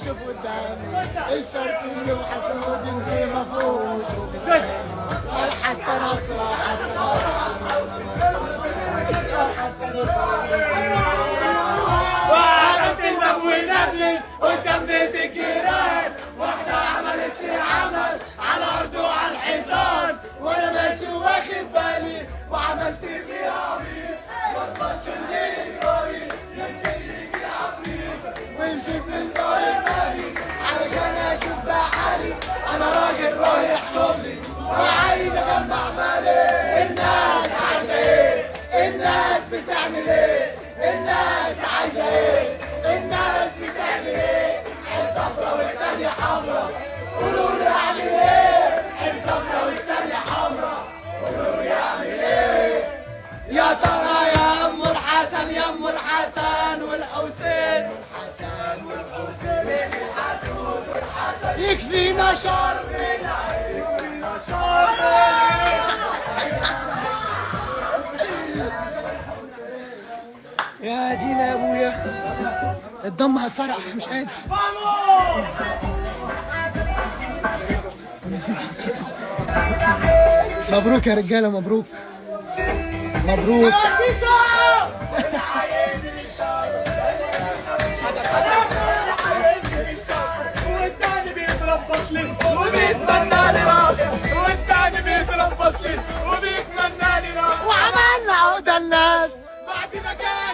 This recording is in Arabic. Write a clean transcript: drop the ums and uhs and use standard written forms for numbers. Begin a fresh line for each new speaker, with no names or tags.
شوف قدامي الشرقية وحسود زي ما فوش حتى نصرة وقعدت الباب ونزلت قدام بيت الجيران، واحدة عملت لي عمل على الأرض وعلى الحيطان، وأنا ماشي واخد بالي وعملت فيها عبيط، مطلعش الليل قريب ينزل عبيط، ومشيت من دار المالي علشان أشوف بحالي، أنا راجل رايح شغلي وعايز أجمع مالي. الناس عايزة إيه؟ الناس بتعمل إيه؟ الناس عايزة إيه؟ الناس بتعمل إيه؟ الصفرا والتانية حمرا، قولوا لي أعمل إيه؟ الصفرا والتانية حمرا، قولوا لي أعمل إيه؟ يا ترى يا أم الحسن يا أم الحسن والحسين، الحسن والحسين الحسود والحسن، يكفينا شر العين، يكفينا شر العين. يا دينا يا ابويا الدم هتفرقع مش قادر. مبروك يا رجاله، مبروك مبروك. والتاني بيتربص لي وبيتمنى لي راسي، والتاني بيتربص لي وبيتمنى لي راسي، وعملنا عقدة الناس بعد ما كان